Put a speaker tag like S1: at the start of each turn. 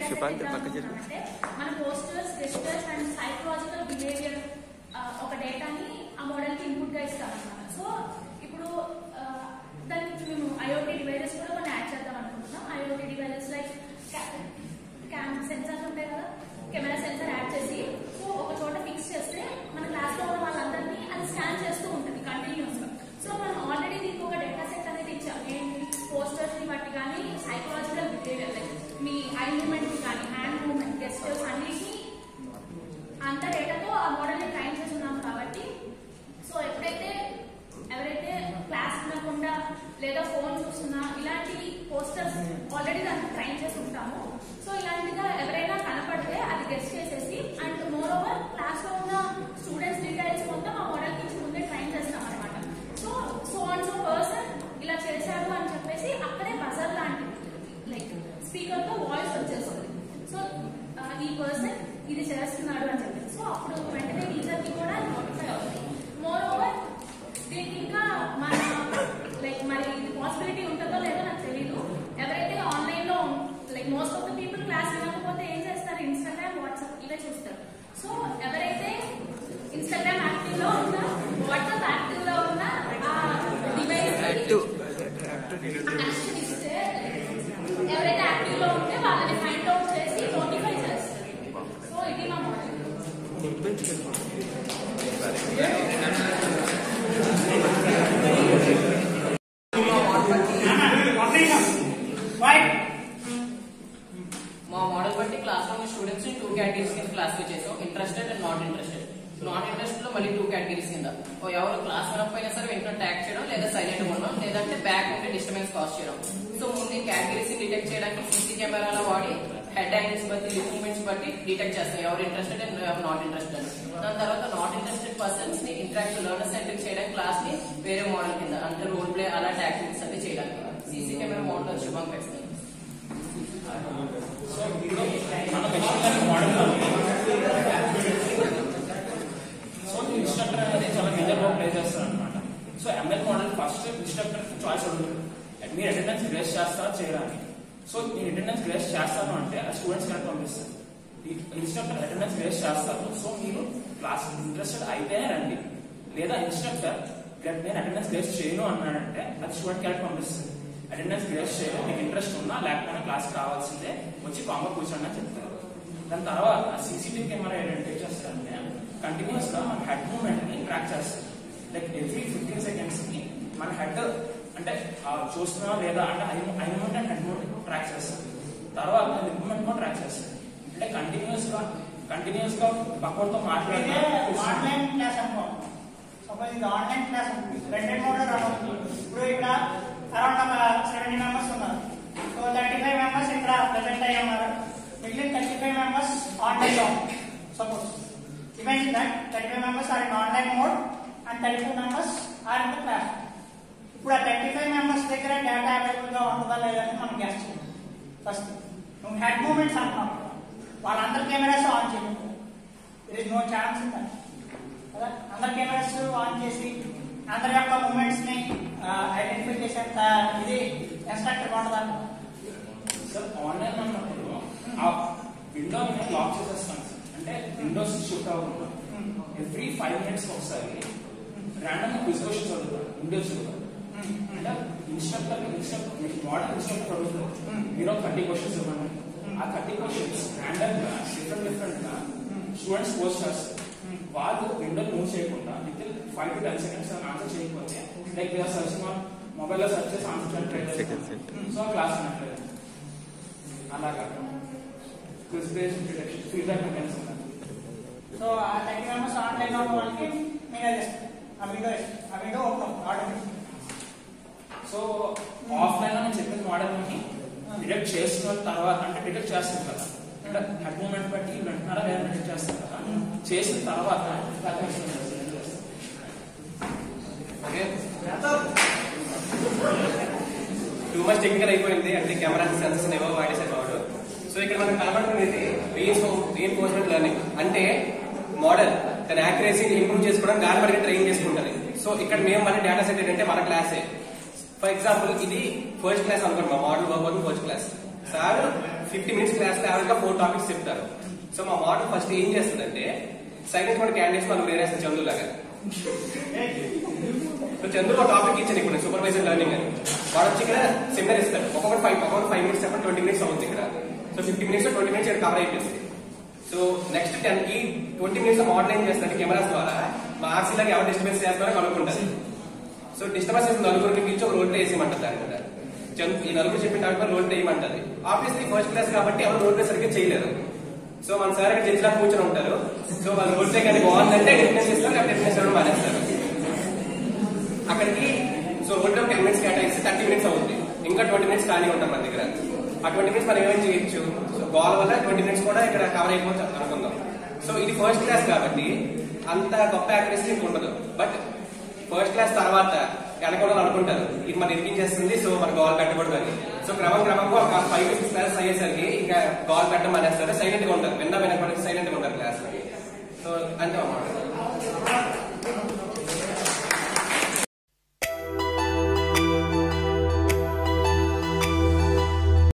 S1: అంటే మన posters, gestures and psychological behaviour ఒక డేటాని ఆ మోడల్ కి ఇన్పుట్ గా ఇస్తాం అన్నమాట. సో ఇప్పుడు దానికి మేము ఐఓటీ డివైజెస్ కూడా కొన్ని యాడ్ చేద్దాం అనుకుంటున్నాం. ఐఓటీ డివైజెస్ లైక్ సెన్సార్స్ ఉంటాయి కదా, కెమెరా సెన్సార్ యాడ్ చేసి సో ఒక చోట ఫిక్స్ చేస్తే మన క్లాస్ లో ఉన్న వాళ్ళందరినీ అది స్కాన్ చేస్తూ ఉంటుంది కంటిన్యూస్ గా. సో మనం ఆల్రెడీ దీనికి ఒక డేటా సెట్ అనేది ఇచ్చాం. ఏంటి, పోస్టర్స్ ని బట్టి కానీ psychological behaviour like me I movement కానీ హ్యాండ్ మూవ్మెంట్, గెస్టర్స్ అన్నిటినీ అంత డేటాతో ఆ మోడల్ ని ట్రైన్ చేస్తున్నాం కాబట్టి సో ఎవరైతే క్లాస్ వినకుండా లేదా ఫోన్ చూస్తున్నా ఇలాంటి పోస్టర్స్ ఆల్రెడీ దాన్ని ట్రైన్ చేసి ఉంటాము. సో ఇలాంటిగా ఎవరైనా కనపడితే అది గెస్ట్ చేసేసి అండ్ మోర్ ఓవర్ క్లాస్ లో ఉన్న స్టూడెంట్స్ డీటెయిల్స్ మొత్తం ఆ మోడల్ నుంచి ముందే ట్రైన్ చేస్తాం అనమాట. సో అండ్ సో పర్సన్ ఇలా చేశాడు అని చెప్పేసి అక్కడే బజర్ లాంటిది లైక్ స్పీకర్ తో వాయిస్ వచ్చేస్తుంది. సో ఈ పర్సన్ ఇది చేస్తున్నాడు అని చెప్పేసి సో అప్పుడు వెంటనే టీచర్ కి కూడా నోటిఫై అవుతుంది. మోర్ ఓవర్ దీనికి ఇంకా మన లైక్ మరి ఇది పాసిబిలిటీ ఉంటుందో లేదో నాకు తెలీదు. ఎవరైతే ఆన్లైన్ లో like most of the people class వినకపోతే ఏం చేస్తారు, ఇన్స్టాగ్రామ్, వాట్సాప్ ఇవే చూస్తారు. సో ఎవరైతే ఇన్స్టాగ్రామ్ యాక్టివ్ లో ఉన్నా, వాట్సాప్ యాక్టివ్ లో ఉన్నా ఆ డివైస్ కనెక్షన్ ఇస్తే ఎవరైతే యాక్టివ్ లో ఉంటే వాళ్ళని ఫైండ్ అవుట్ చేసి నోటిఫై చేస్తారు. సో ఇది మా మోడల్.
S2: మా మోడల్ బట్టి క్లాస్ లో స్టూడెంట్స్ 2 కేటగిరీస్ కింద క్లాసిఫై చేసాం. Interested and not interested. Not interested లో మళ్ళీ 2 కేటగిరీస్ కింద ఎవరు క్లాస్ వినకపోయినా సరే వెంటనే ట్యాగ్ చేయడం, లేదా సైలెంట్ ఉండడం, లేదంటే బ్యాక్ ఉంటే డిస్టర్బెన్స్ కాజ్ చేయడం. సో ముందు కేటగిరీస్ డిటెక్ట్ చేయడానికి సీసీ కెమెరాలో వాడి హెడ్ యాంగిల్స్ బట్టి, లిప్ మూవ్మెంట్స్ బట్టి డిటెక్ట్ చేస్తాం ఎవరు ఇంట్రెస్టెడ్ అండ్ ఎవరు నాట్ ఇంట్రెస్టెడ్. దాని తర్వాత నాట్ ఇంట్రెస్టెడ్ పర్సన్స్ ని ఇంటరాక్టివ్ లెర్నర్ సెంట్రిక్ చేయడానికి క్లాస్ ని వేరే మోడల్ కింద అంటే రోల్ ప్లే అలాంటి యాక్టివిటీస్ అన్ని చేయడానికి సీసీ కెమెరా మోడల్ శుభం పెడుతుంది.
S3: సో ఇందులో మన మెషిన్ మోడల్ సో ఇన్స్ట్రక్టర్ అనేది చాలా మేజర్ రోల్ ప్లే చేస్తారు అనమాట. So ML model first instructor choice ఉంటుంది, మీరు అటెండెన్స్ గ్రేస్ చేస్తారా చేయడానికి. సో మీరు అటెండెన్స్ గ్రేస్ చేస్తాను అంటే ఆ స్టూడెంట్స్ కనుక పంపిస్తారు. ఇన్స్ట్రక్టర్ అటెండెన్స్ గ్రేస్ చేస్తారు, సో మీరు క్లాస్ ఇంట్రెస్టెడ్ అయితేనే రండి. లేదా ఇన్స్ట్రక్టర్ నేను అటెండెన్స్ గ్రేస్ చేయను అన్నాడంటే అది స్టూడెంట్ కరెక్ట్ పంపిస్తుంది. అటెండెన్స్ గ్రేస్ చేయడం మీకు ఇంట్రెస్ట్ ఉన్నా లేకపోయినా క్లాస్ కావాల్సిందే, వచ్చి కాంబో కూర్చోండి అని చెప్తారు. దాని తర్వాత సీసీటీవీ కెమెరా ఐడెంటిఫై చేస్తారంటే కంటిన్యూస్ గా మన హెడ్ మూవ్మెంట్ ని ట్రాక్ చేస్తారు. లైక్ ఎవ్రీ 15 seconds కి మన హెడ్ అంటే చూస్తున్నా లేదా అంటే I movement and head movement track చేస్తారు. తర్వాత లిప్ మూవ్మెంట్ కూడా ట్రాక్ చేస్తారు. అంటే కంటిన్యూస్ గా పక్కతో మాట్లాడితే
S4: ఆన్లైన్ క్లాస్ అనుకోండి. సపోజ్ ఇది ఆన్లైన్ క్లాస్ ఉంటుంది, రెండెడ్ మోడ్ రన్ అవుతుంది. ఇప్పుడు ఇక్కడ అరౌండ్ 70 మెంబర్స్ ఉన్నారు. సో 35 మెంబర్స్ ఇక్కడ ప్రెసెంట్ అయ్యారు, మిగిలిన 35 మెంబర్స్ ఆన్లైన్ లో. Suppose imagine that 35 members are in online mode and 32 members are in the class. ఇప్పుడు ఆ 35 మెంబర్స్ దగ్గర డేటా అవైలబుల్ గా ఉంటుందా లేదని మనం గెస్ చేయాలి. ఫస్ట్ నువ్వు హెడ్ మూవ్మెంట్స్ అంటున్నావు, వాళ్ళందరి కెమెరాస్ ఆన్ చేయలేదు, there is no chance in that. కదా, అందరి కెమెరాస్ ఆన్ చేసి అందరి యొక్క మూమెంట్స్ ని ఐడెంటిఫై చేసేంత ఇది ఇన్స్ట్రక్టర్ ఉండదంట.
S3: సార్ ఆన్లైన్ అన్నప్పుడు ఆ విండో లాక్ చేసేస్తాను. అంటే విండోస్ షిఫ్ట్ అవ్వకుండా ఎవ్రీ 5 minutes ఒకసారి ర్యాండమ్ క్విజ్ క్వశ్చన్స్ అడుగుతారు విండోస్. అంటే ఇన్స్ట్రక్టర్ మోడల్ ఇన్స్ట్రక్టర్ అడుగుతారు, మీరు 30 questions ఇవ్వండి. ఆ 30 questions ర్యాండమ్ గా డిఫరెంట్ గా స్టూడెంట్స్ పోస్ట్ చేస్తారు. వాళ్ళు విండో మూవ్ చేయకుండా విత్ 5 to 10 seconds ఆన్సర్ చేయకపోతే లైక్ సర్చ్ మొబైల్ లో సర్చ్ చేసి ఆన్సర్ ట్రై చేస్తారు. సో క్లాస్ ఉన్నట్లేదు. అలాగా quiz based detection feedback mechanism.
S4: So ఆ 30 మెంబర్స్ ఆన్లైన్ లో ఉన్న వాళ్ళకి మీరు ఆ window open automatic.
S3: So offline లో నేను చెప్పిన మోడల్ ని డిటెక్ట్ చేసిన తర్వాత అంటే డిటెక్ట్ చేస్తుంది కదా, అంటే హెడ్ మూవ్మెంట్ బట్టి వెంటనే లేదా డిటెక్ట్ చేస్తారు కదా, చేసిన తర్వాత
S5: టూ మచ్ టెక్నికల్ అయిపోయింది. అంటే కెమెరా సెన్సర్స్ ఏవో వాడేసారు వాడు. సో ఇక్కడ మనకు కనబడుతుంది రీఎన్ఫోర్స్మెంట్ లెర్నింగ్. అంటే మోడల్ దాని యాక్యురసీని ఇంప్రూవ్ చేసుకోవడానికి దాని మనకి ట్రైన్ చేసుకుంటారు. సో ఇక్కడ మేము మన డేటా సెట్ ఏంటంటే మన క్లాసే. ఫర్ ఎగ్జాంపుల్ ఇది ఫస్ట్ క్లాస్ అనుకోండి, మా మోడల్ వర్క్ అవుతుంది first class. Sir 50 minutes class average గా 4 టాపిక్స్ చెప్తారు. సో మా మోడల్ ఫస్ట్ ఏం చేస్తుందంటే సైలెంట్ మన క్యాండిడేట్స్ మనం వేరేస్తాం చందు లాగా. సో చంద్రు ఒక టాపిక్ ఇచ్చాను ఇప్పుడు సూపర్వైజర్ లెర్నింగ్ అని. వాడు వచ్చి ఇక్కడ సెమినార్ ఇస్తారు. ఒక్కొక్కటి 5 minutes చెప్పండి 20 minutes అవుతుంది ఇక్కడ. సో 50 minutes 20 minutes ఇక్కడ కవర్ అయిపోయింది. సో నెక్స్ట్ 10 కి 20 minutes మోడల్ ఏం చేస్తారు కెమెరాస్ ద్వారా మా ఆర్సీ లాగా ఎవరు డిస్టర్బెన్స్ చేస్తారో కనుక్కుంటారు. సో డిస్టర్బెన్స్ చేసిన నలుగురికి పిలిచి ఒక రోడ్ వేసేయమంటారు అనమాట. ఈ నలుగురు చెప్పిన టాపిక్ రోడ్ వేయమంటారు. ఆబ్వియస్లీ ఫస్ట్ క్లాస్ కాబట్టి ఎవరు రోడ్ సరిగ్గా చేయలేరు. సో మన సార్ ఇక్కడ జడ్జిలా కూర్చొని ఉంటారు. సో వాళ్ళు రోడ్ వే కానీ బాగుందంటే డిఫరెన్స్ ఇస్తారు, డిఫరెన్స్ ఇవ్వడం మానేస్తారు. అక్కడికి సో రోడ్లో 10 minutes కేటాయిస్తే 30 minutes అవుతుంది. ఇంకా 20 minutes ఖాళీ ఉంటాం మన దగ్గర. ఆ 20 minutes మనం ఏమేమి చేయొచ్చు. సో గోల్ వల్ల 20 minutes కూడా ఇక్కడ కవర్ అయిపోవచ్చు అనుకుందాం. సో ఇది ఫస్ట్ క్లాస్ కాబట్టి అంత గొప్ప యాక్యురసీ ఉండదు. బట్ ఫస్ట్ క్లాస్ తర్వాత వెనకూడదు అనుకుంటారు ఇది మన ఎదిగించేస్తుంది, సో మన గోల్ పెట్టకూడదు అని. సో క్రమంగా ఒక 5 to 6 క్లాస్ అయ్యేసరికి ఇంకా గోల్ పెట్టడం అనేస్తారు. సైలెంట్ గా ఉంటారు, విన్నప్పటికీ సైలెంట్ గా ఉంటారు క్లాస్. సో అంతే అన్నమాట.